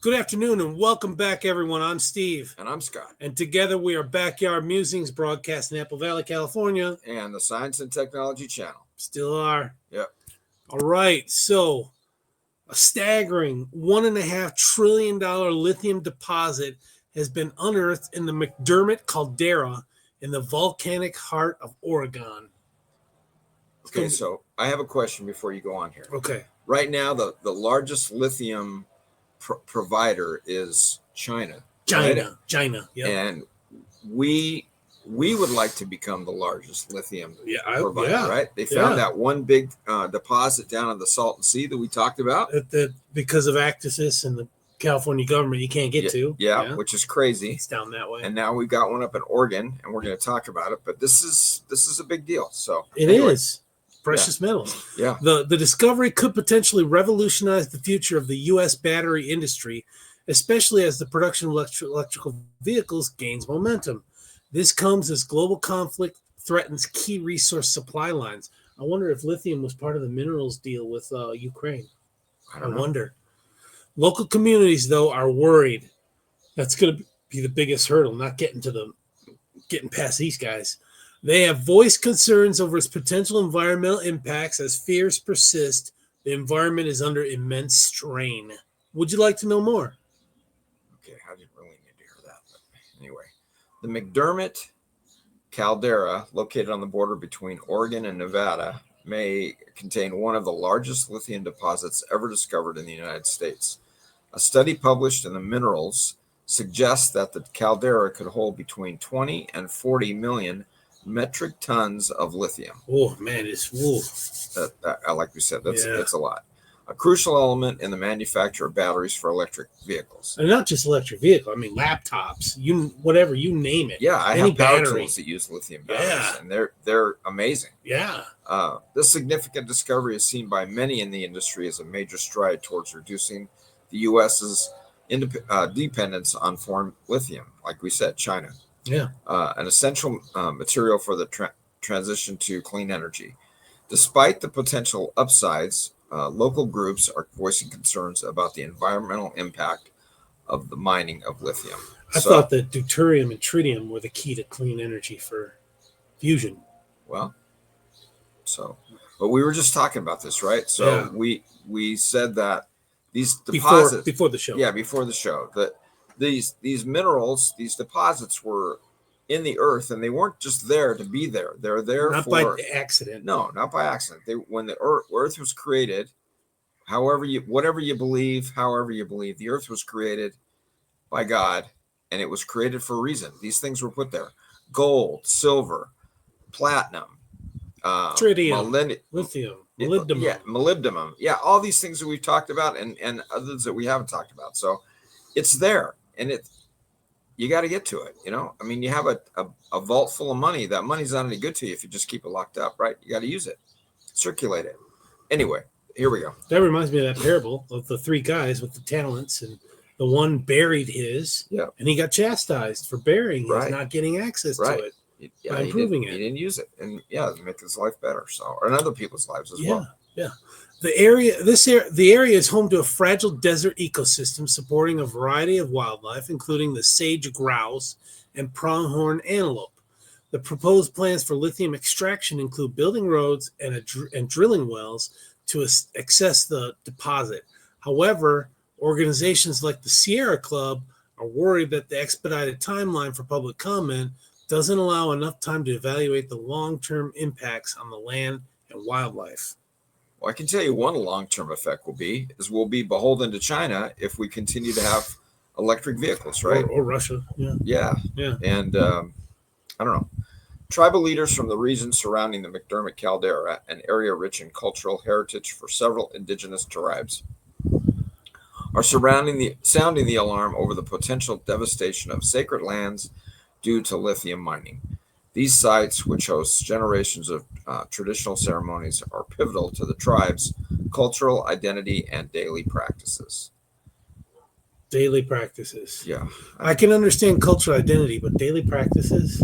Good afternoon and welcome back, everyone. I'm Steve. And I'm Scott. And together we are Backyard Musings, broadcast in Apple Valley, California. And the Science and Technology Channel. Still are. Yep. All right. So, a staggering $1.5 trillion lithium deposit has been unearthed in the McDermitt Caldera in the volcanic heart of Oregon. Okay, so I have a question before you go on here. Okay. Right now, the largest lithium provider is China. China. Yep. And we would like to become the largest lithium provider, right? They found that one big deposit down in the Salton Sea that we talked about. Because of activists and the California government, you can't get to. Yeah, which is crazy. It's down that way. And now we've got one up in Oregon, and we're going to talk about it. But this is a big deal. So it is. Precious metals. Yeah. The discovery could potentially revolutionize the future of the U.S. battery industry, especially as the production of electrical vehicles gains momentum. This comes as global conflict threatens key resource supply lines. I wonder if lithium was part of the minerals deal with Ukraine. I wonder. Local communities, though, are worried. That's going to be the biggest hurdle, not getting past these guys. They have voiced concerns over its potential environmental impacts as fears persist. The environment is under immense strain. Would you like to know more? Okay, I didn't really need to hear that. But anyway, the McDermitt Caldera, located on the border between Oregon and Nevada, may contain one of the largest lithium deposits ever discovered in the United States. A study published in the Minerals suggests that the caldera could hold between 20 and 40 million metric tons of lithium. Oh man, like we said, that's a lot. A crucial element in the manufacture of batteries for electric vehicles, and not just electric vehicle. I mean, laptops, whatever you name it. Yeah, I have power tools that use lithium batteries, and they're amazing. Yeah. This significant discovery is seen by many in the industry as a major stride towards reducing the U.S.'s dependence on foreign lithium, like we said, China. Yeah, an essential material for the transition to clean energy. Despite the potential upsides, local groups are voicing concerns about the environmental impact of the mining of lithium. I thought that deuterium and tritium were the key to clean energy for fusion. Well, but we were just talking about this, right? So we said that these deposits before the show. Yeah, before the show. That these minerals, these deposits were in the earth, and they weren't just there to be there. They're there not by accident. No, not by accident. When the earth was created, whatever you believe, the earth was created by God, and it was created for a reason. These things were put there: gold, silver, platinum, tritium, lithium, molybdenum. Yeah, molybdenum. Yeah, all these things that we've talked about, and others that we haven't talked about. So it's there, and you got to get to it. I mean, you have a vault full of money. That money's not any good to you if you just keep it locked up, right? You got to use it, circulate it. Anyway, here we go. That reminds me of that parable of the three guys with the talents, and the one buried his, and he got chastised for burying his, not getting access to it. By improving it. He didn't use it, and make his life better. And other people's lives as well. Yeah. The area is home to a fragile desert ecosystem supporting a variety of wildlife, including the sage grouse and pronghorn antelope. The proposed plans for lithium extraction include building roads and drilling wells to access the deposit. However, organizations like the Sierra Club are worried that the expedited timeline for public comment doesn't allow enough time to evaluate the long-term impacts on the land and wildlife. Well, I can tell you one long-term effect we'll be beholden to China if we continue to have electric vehicles, right? Or Russia. Yeah. And I don't know. Tribal leaders from the region surrounding the McDermitt Caldera, an area rich in cultural heritage for several indigenous tribes, are sounding the alarm over the potential devastation of sacred lands due to lithium mining. These sites, which host generations of traditional ceremonies, are pivotal to the tribe's cultural identity and daily practices. Daily practices. Yeah. I can understand cultural identity, but daily practices?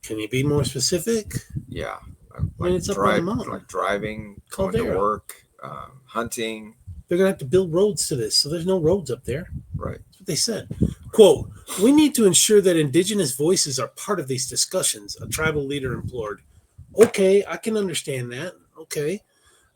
Can you be more specific? Yeah. It's up on the mountain. Like driving, going to work, hunting, they're going to have to build roads to this. So there's no roads up there. Right. That's what they said. Quote, "We need to ensure that indigenous voices are part of these discussions," a tribal leader implored. Okay, I can understand that. Okay.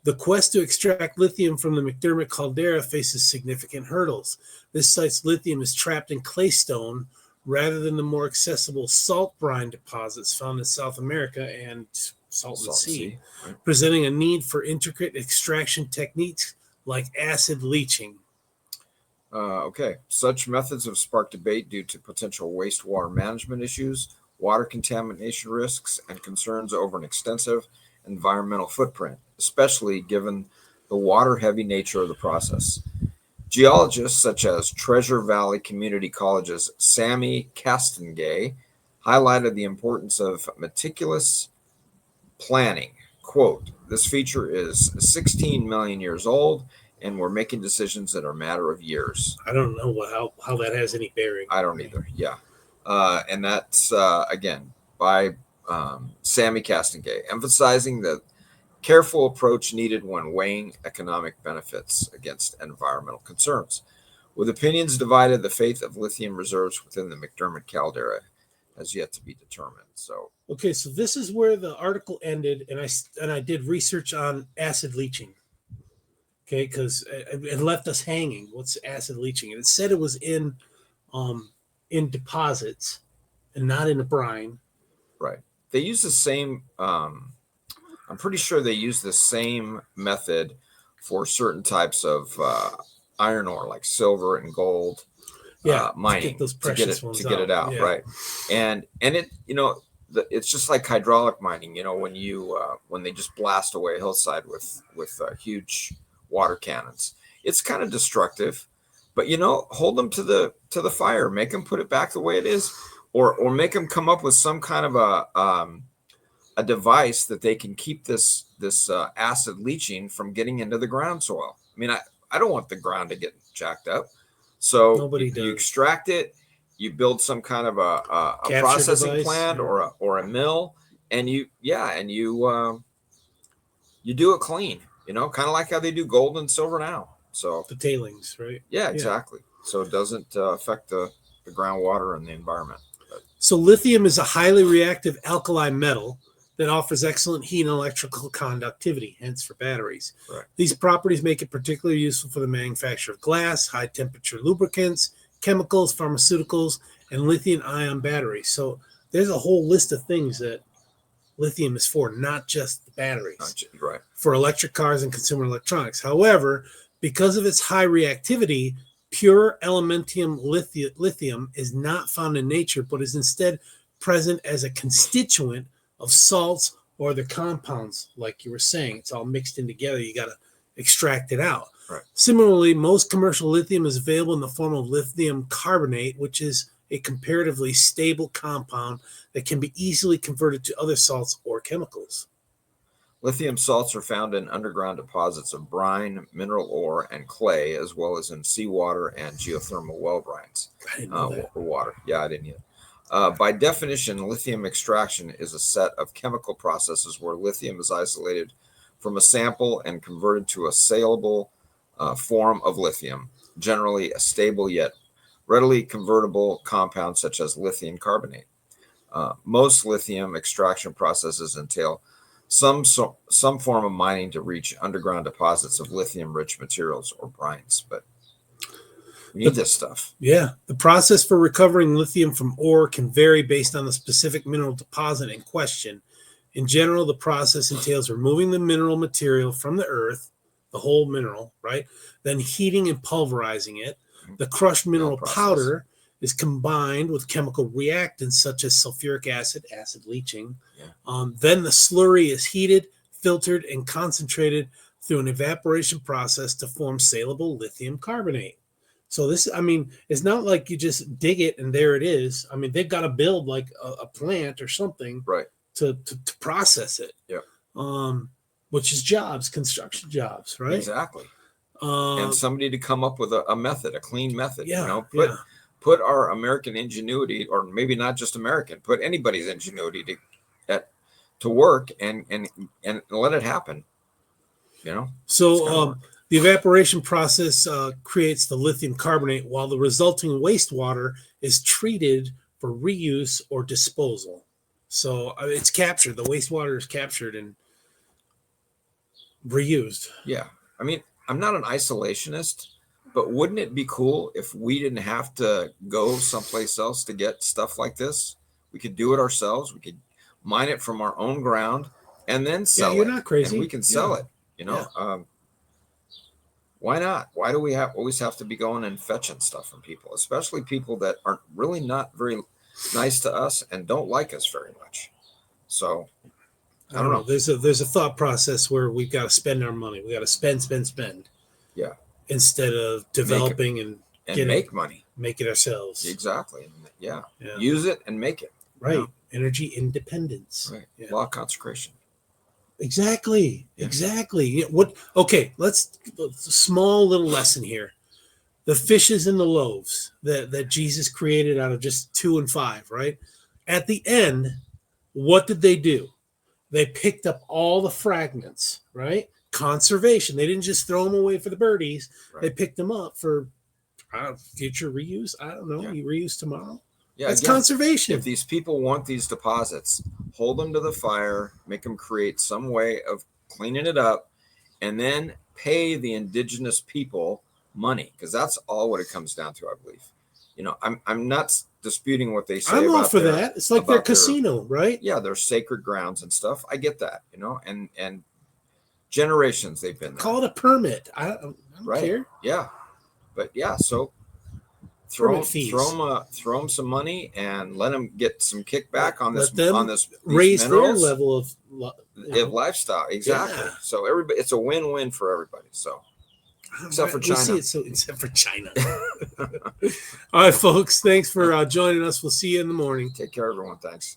The quest to extract lithium from the McDermitt Caldera faces significant hurdles. This site's lithium is trapped in claystone rather than the more accessible salt brine deposits found in South America and Salton Sea, right. presenting a need for intricate extraction techniques like acid leaching. Okay. Such methods have sparked debate due to potential wastewater management issues, water contamination risks, and concerns over an extensive environmental footprint, especially given the water-heavy nature of the process. Geologists such as Treasure Valley Community College's Sammy Castengay highlighted the importance of meticulous planning. Quote, "This feature is 16 million years old, and we're making decisions that are a matter of years." I don't know how that has any bearing. I don't either. Yeah. And that's, again, by Sammy Castengay, emphasizing the careful approach needed when weighing economic benefits against environmental concerns. With opinions divided, the fate of lithium reserves within the McDermitt Caldera has yet to be determined. So, okay, so this is where the article ended, and I did research on acid leaching. Okay, because it left us hanging. What's acid leaching? And it said it was in deposits and not in a brine. Right. They use the same. I'm pretty sure they use the same method for certain types of iron ore, like silver and gold. Mining to get it out, yeah. Right? And it, it's just like hydraulic mining. When they just blast away a hillside with huge water cannons, it's kind of destructive. But hold them to the fire, make them put it back the way it is, or make them come up with some kind of a device that they can keep this acid leaching from getting into the ground soil. I mean, I don't want the ground to get jacked up. So you extract it, you build some kind of a processing device, plant, yeah, or a mill, and you do it clean, kind of like how they do gold and silver now. So the tailings, right? Yeah, exactly. Yeah. So it doesn't affect the groundwater and the environment. So lithium is a highly reactive alkali metal that offers excellent heat and electrical conductivity, hence for batteries. Right. These properties make it particularly useful for the manufacture of glass, high-temperature lubricants, chemicals, pharmaceuticals, and lithium-ion batteries. So there's a whole list of things that lithium is for, not just the batteries. Right. For electric cars and consumer electronics. However, because of its high reactivity, pure elementium lithium is not found in nature, but is instead present as a constituent of salts or the compounds, like you were saying. It's all mixed in together. You got to extract it out. Right. Similarly, most commercial lithium is available in the form of lithium carbonate, which is a comparatively stable compound that can be easily converted to other salts or chemicals. Lithium salts are found in underground deposits of brine, mineral ore, and clay, as well as in seawater and geothermal well brines. I didn't know that. Or water. Yeah, I didn't either. By definition, lithium extraction is a set of chemical processes where lithium is isolated from a sample and converted to a saleable form of lithium, generally a stable yet readily convertible compound such as lithium carbonate. Most lithium extraction processes entail some form of mining to reach underground deposits of lithium-rich materials or brines, but we need this stuff. Yeah. The process for recovering lithium from ore can vary based on the specific mineral deposit in question. In general, the process entails removing the mineral material from the earth, the whole mineral, right? Then heating and pulverizing it. The crushed mineral powder is combined with chemical reactants such as sulfuric acid leaching. Yeah. Then the slurry is heated, filtered, and concentrated through an evaporation process to form saleable lithium carbonate. So this, I mean, it's not like you just dig it and there it is. I mean, they've got to build like a plant or something, right, to process it. Yeah. Which is jobs, construction jobs, right? Exactly. And somebody to come up with a method, a clean method. Yeah, put our American ingenuity, or maybe not just American, put anybody's ingenuity to work and let it happen. So The evaporation process creates the lithium carbonate, while the resulting wastewater is treated for reuse or disposal. So it's captured. The wastewater is captured and reused. Yeah. I mean, I'm not an isolationist, but wouldn't it be cool if we didn't have to go someplace else to get stuff like this? We could do it ourselves. We could mine it from our own ground and then sell it. You're not crazy. And we can sell it, you know? Yeah. Why not? Why do we always have to be going and fetching stuff from people, especially people that aren't really not very nice to us and don't like us very much? So I don't know. There's a thought process where we've got to spend our money. We got to spend. Yeah. Instead of developing and make money. Make it ourselves. Exactly. Yeah. Use it and make it. Right. You know? Energy independence. Right. Yeah. Law of consecration. Exactly. Yeah. Exactly. What? Okay. Let's small little lesson here. The fishes and the loaves that Jesus created out of just 2 and 5. Right. At the end, what did they do? They picked up all the fragments. Right. Conservation. They didn't just throw them away for the birdies. Right. They picked them up for future reuse. I don't know. You reuse tomorrow. Yeah, that's conservation. If these people want these deposits, hold them to the fire, make them create some way of cleaning it up, and then pay the indigenous people money, because that's all what it comes down to, I believe. You know, I'm not disputing what they say. I'm all for that. It's like their casino, right? Yeah, their sacred grounds and stuff. I get that, you know, and generations they've been there. Call it a permit. I don't care. Yeah, but yeah, so throw them some money and let them get some kickback on this raise minerals, their level of lifestyle. Exactly. Yeah. So everybody, it's a win-win for everybody. So except for China. Except for China. All right, folks. Thanks for joining us. We'll see you in the morning. Take care, everyone. Thanks.